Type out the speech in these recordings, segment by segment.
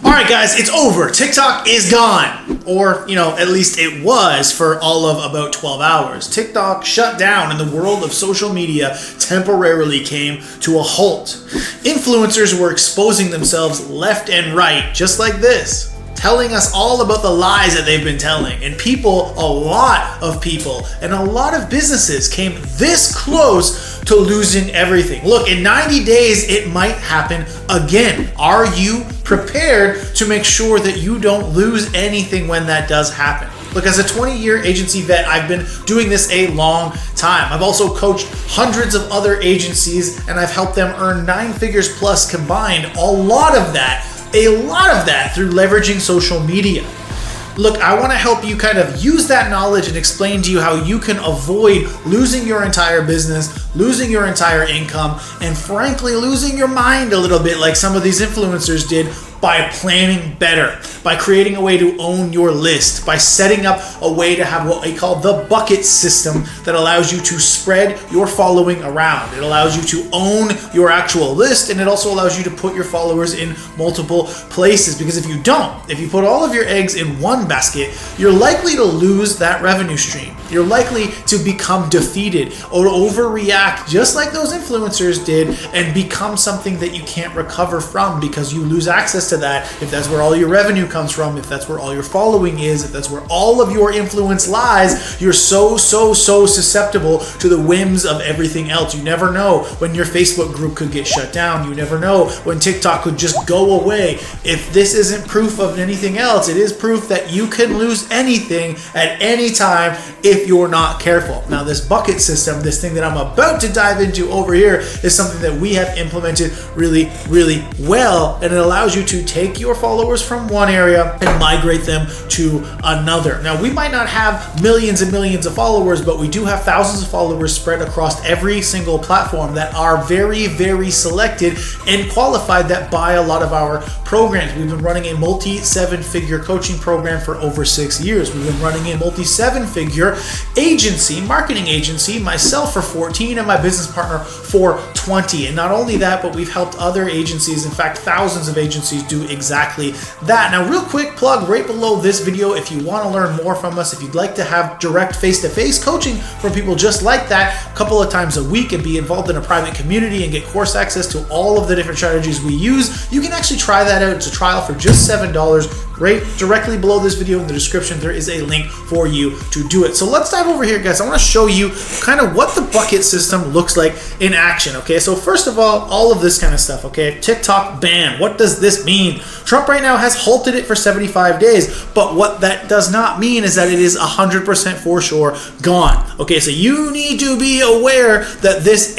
All right, guys, it's over. TikTok is gone. Or, at least it was for all of about 12 hours. TikTok shut down and the world of social media temporarily came to a halt. Influencers were exposing themselves left and right, just like this, telling us all about the lies that they've been telling. And people, a lot of people, and a lot of businesses came this close to losing everything. Look, in 90 days, it might happen again. Are you prepared to make sure that you don't lose anything when that does happen? Look, as a 20-year agency vet, I've been doing this a long time. I've also coached hundreds of other agencies, and I've helped them earn 9 figures plus combined. A lot of that through leveraging social media. Look, I want to help you kind of use that knowledge and explain to you how you can avoid losing your entire business, losing your entire income, and frankly, losing your mind a little bit like some of these influencers did by planning better, by creating a way to own your list, by setting up a way to have what we call the bucket system that allows you to spread your following around. It allows you to own your actual list, and it also allows you to put your followers in multiple places, because if you put all of your eggs in one basket, you're likely to lose that revenue stream. You're likely to become defeated or overreact just like those influencers did and become something that you can't recover from because you lose access to that. If that's where all your revenue comes from, if that's where all your following is, if that's where all of your influence lies, you're so susceptible to the whims of everything else. You never know when your Facebook group could get shut down. You never know when TikTok could just go away. If this isn't proof of anything else, it is proof that you can lose anything at any time if you're not careful. Now, this bucket system, this thing that I'm about to dive into over here, is something that we have implemented really well, and it allows you to take your followers from one area and migrate them to another. Now, we might not have millions and millions of followers, but we do have thousands of followers spread across every single platform that are very selected and qualified, that buy a lot of our programs. We've been running a multi-7-figure coaching program for over 6 years. We've been running a multi-7-figure marketing agency, myself for 14 and my business partner for 20. And not only that, but we've helped other agencies, in fact, thousands of agencies, do exactly that. Now, real quick plug right below this video, if you want to learn more from us, if you'd like to have direct face-to-face coaching from people just like that a couple of times a week and be involved in a private community and get course access to all of the different strategies we use, you can actually try that out. It's a trial for just $7. Right directly below this video in the description, there is a link for you to do it. So let's dive over here, guys. I want to show you kind of what the bucket system looks like in action. Okay, so first of all of this kind of stuff. Okay, TikTok ban. What does this mean? Trump right now has halted it for 75 days, but what that does not mean is that it is 100% for sure gone. Okay, so you need to be aware that this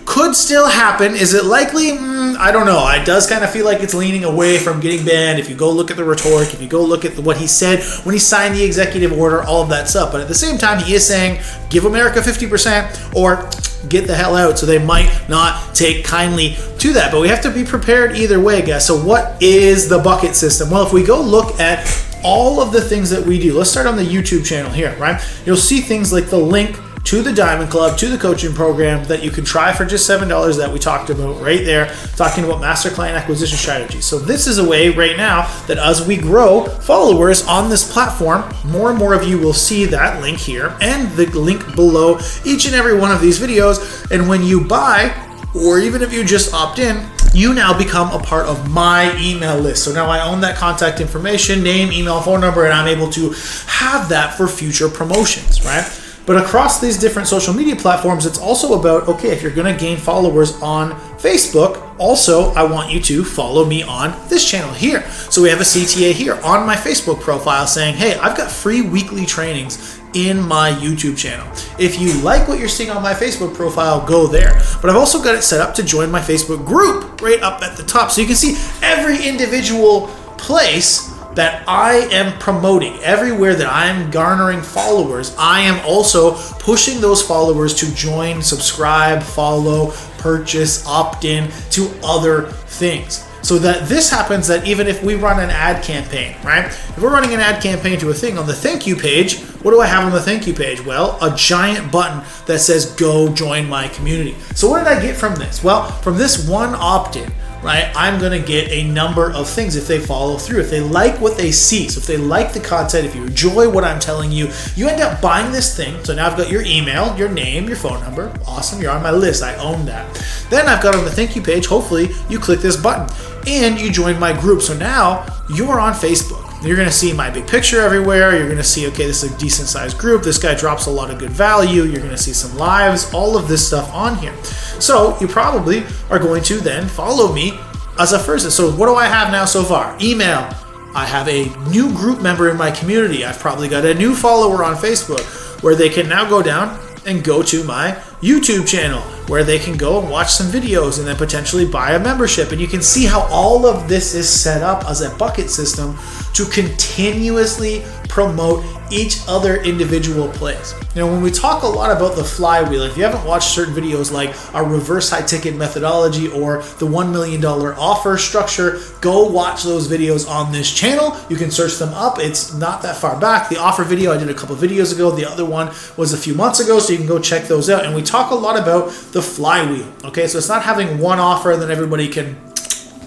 could still happen. Is it likely? I don't know. It does kind of feel like it's leaning away from getting banned. If you go look at the rhetoric, if you go look at what he said when he signed the executive order, all of that stuff. But at the same time, he is saying, give America 50% or get the hell out. So they might not take kindly to that. But we have to be prepared either way, guys. So what is the bucket system? Well, if we go look at all of the things that we do, let's start on the YouTube channel here, right? You'll see things like the link to the Diamond Club, to the coaching program that you can try for just $7 that we talked about right there, talking about master client acquisition strategies. So this is a way right now that as we grow followers on this platform, more and more of you will see that link here and the link below each and every one of these videos. And when you buy, or even if you just opt in, you now become a part of my email list. So now I own that contact information, name, email, phone number, and I'm able to have that for future promotions, right? But across these different social media platforms, it's also about, okay, if you're gonna gain followers on Facebook, also, I want you to follow me on this channel here. So we have a CTA here on my Facebook profile saying, hey, I've got free weekly trainings in my YouTube channel. If you like what you're seeing on my Facebook profile, go there. But I've also got it set up to join my Facebook group right up at the top. So you can see every individual place that I am promoting, everywhere that I'm garnering followers, I am also pushing those followers to join, subscribe, follow, purchase, opt in to other things. So that this happens that even if we run an ad campaign, right? If we're running an ad campaign to a thing on the thank you page, what do I have on the thank you page? Well, a giant button that says go join my community. So what did I get from this? Well, from this one opt-in, right, I'm going to get a number of things if they follow through, if they like what they see. So if they like the content, if you enjoy what I'm telling you, you end up buying this thing. So now I've got your email, your name, your phone number. Awesome, you're on my list. I own that. Then I've got on the thank you page, hopefully you click this button and you join my group. So now you're on Facebook. You're going to see my big picture everywhere. You're going to see, okay, this is a decent sized group. This guy drops a lot of good value. You're going to see some lives, all of this stuff on here. So you probably are going to then follow me as a first. So what do I have now so far? Email. I have a new group member in my community. I've probably got a new follower on Facebook where they can now go down and go to my YouTube channel where they can go and watch some videos and then potentially buy a membership. And you can see how all of this is set up as a bucket system to continuously promote each other individual place. You know, when we talk a lot about the flywheel, if you haven't watched certain videos like our reverse high ticket methodology or the $1 million offer structure, go watch those videos on this channel. You can search them up. It's not that far back. The offer video I did a couple videos ago. The other one was a few months ago, so you can go check those out. And we talk a lot about the flywheel. Okay, so it's not having one offer and then everybody can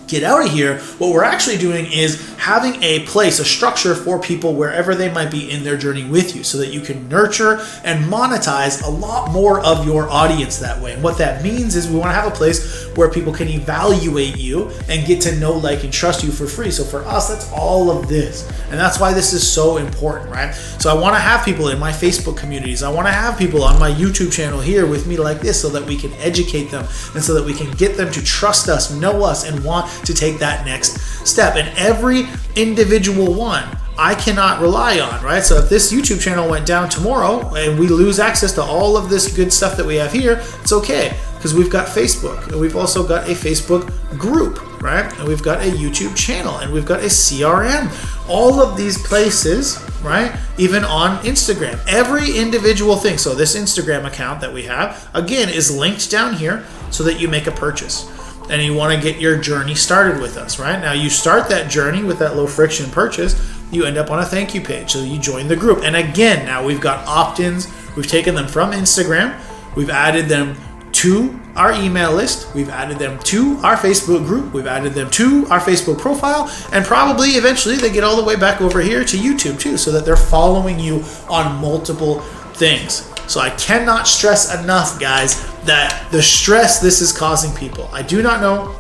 get out of here. What we're actually doing is having a place, a structure for people wherever they might be in their journey with you so that you can nurture and monetize a lot more of your audience that way. And what that means is we want to have a place where people can evaluate you and get to know, like, and trust you for free. So for us, that's all of this. And that's why this is so important, right? So I want to have people in my Facebook communities. I want to have people on my YouTube channel here with me like this so that we can educate them and so that we can get them to trust us, know us, and want to take that next step. And every individual one I cannot rely on, right? So if this YouTube channel went down tomorrow and we lose access to all of this good stuff that we have here, it's okay because we've got Facebook and we've also got a Facebook group, right? And we've got a YouTube channel and we've got a CRM. All of these places, right? Even on Instagram, every individual thing. So this Instagram account that we have, again, is linked down here so that you make a purchase. And you want to get your journey started with us, right? Now you start that journey with that low friction purchase, you end up on a thank you page. So you join the group. And again, now we've got opt-ins. We've taken them from Instagram. We've added them to our email list. We've added them to our Facebook group. We've added them to our Facebook profile. And probably eventually they get all the way back over here to YouTube too, so that they're following you on multiple things. So I cannot stress enough, guys, that the stress this is causing people. I do not know.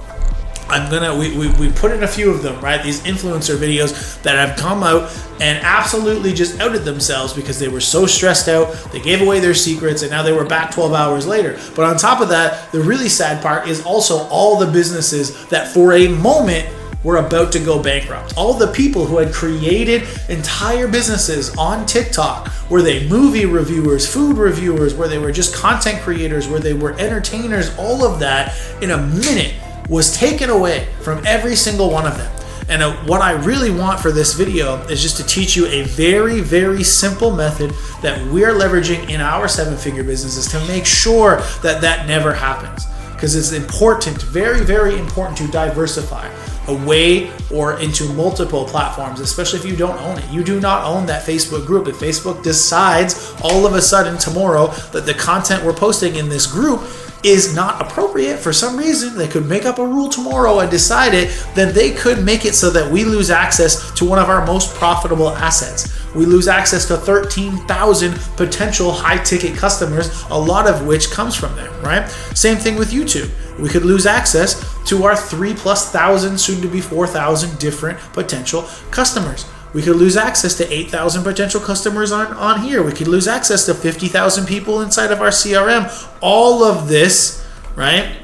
We put in a few of them, right? These influencer videos that have come out and absolutely just outed themselves because they were so stressed out. They gave away their secrets and now they were back 12 hours later. But on top of that, the really sad part is also all the businesses that for a moment were about to go bankrupt. All the people who had created entire businesses on TikTok, were they movie reviewers, food reviewers, where they were just content creators, where they were entertainers, all of that in a minute was taken away from every single one of them. And what I really want for this video is just to teach you a very, very simple method that we're leveraging in our 7-figure businesses to make sure that that never happens. Because it's important, very, very important to diversify away or into multiple platforms, especially if you don't own it. You do not own that Facebook group. If Facebook decides all of a sudden tomorrow that the content we're posting in this group is not appropriate for some reason, they could make up a rule tomorrow and decide it, then they could make it so that we lose access to one of our most profitable assets. We lose access to 13,000 potential high-ticket customers, a lot of which comes from them, right? Same thing with YouTube. We could lose access to our 3,000+, soon to be 4,000 different potential customers. We could lose access to 8,000 potential customers on here. We could lose access to 50,000 people inside of our CRM. All of this, right,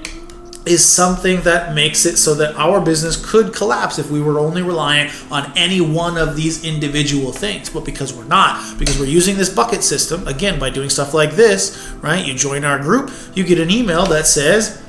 is something that makes it so that our business could collapse if we were only reliant on any one of these individual things. But because we're not, because we're using this bucket system, again, by doing stuff like this, right, you join our group, you get an email that says,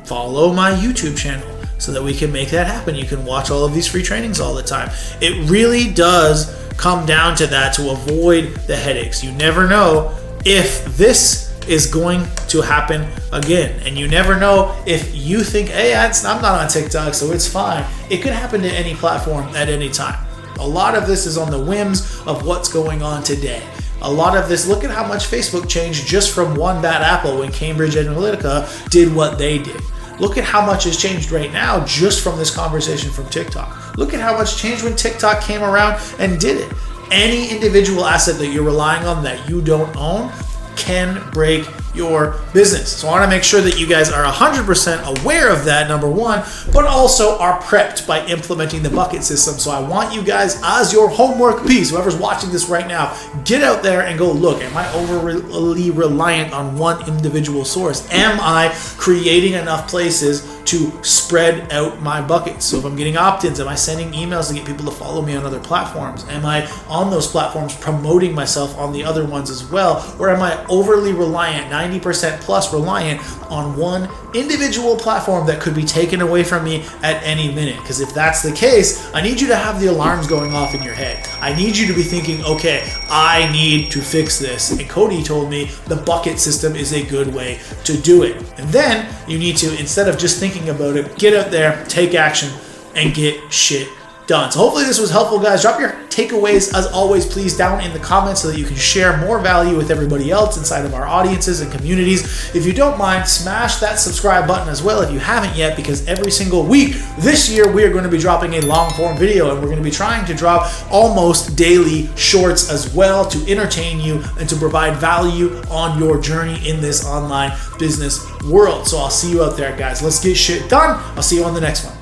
follow my YouTube channel, so that we can make that happen. You can watch all of these free trainings all the time. It really does come down to that, to avoid the headaches. You never know if this is going to happen again. And you never know if you think, hey, I'm not on TikTok, so it's fine. It could happen to any platform at any time. A lot of this is on the whims of what's going on today. A lot of this, look at how much Facebook changed just from one bad apple when Cambridge Analytica did what they did. Look at how much has changed right now just from this conversation from TikTok. Look at how much changed when TikTok came around and did it. Any individual asset that you're relying on that you don't own can break your business. So I want to make sure that you guys are 100% aware of that, number one, but also are prepped by implementing the bucket system. So I want you guys, as your homework piece, whoever's watching this right now, get out there and go look, am I overly reliant on one individual source? Am I creating enough places to spread out my buckets? So if I'm getting opt-ins, am I sending emails to get people to follow me on other platforms? Am I on those platforms promoting myself on the other ones as well? Or am I overly reliant, 90% plus reliant on one individual platform that could be taken away from me at any minute? Because if that's the case, I need you to have the alarms going off in your head. I need you to be thinking, okay, I need to fix this. And Cody told me the bucket system is a good way to do it. And then you need to, instead of just thinking about it, get out there, take action, and get shit done. So hopefully this was helpful, guys. Drop your takeaways, as always, please, down in the comments so that you can share more value with everybody else inside of our audiences and communities. If you don't mind, smash that subscribe button as well if you haven't yet, because every single week this year we are going to be dropping a long form video, and we're going to be trying to drop almost daily shorts as well to entertain you and to provide value on your journey in this online business world. So I'll see you out there, guys. Let's get shit done. I'll see you on the next one.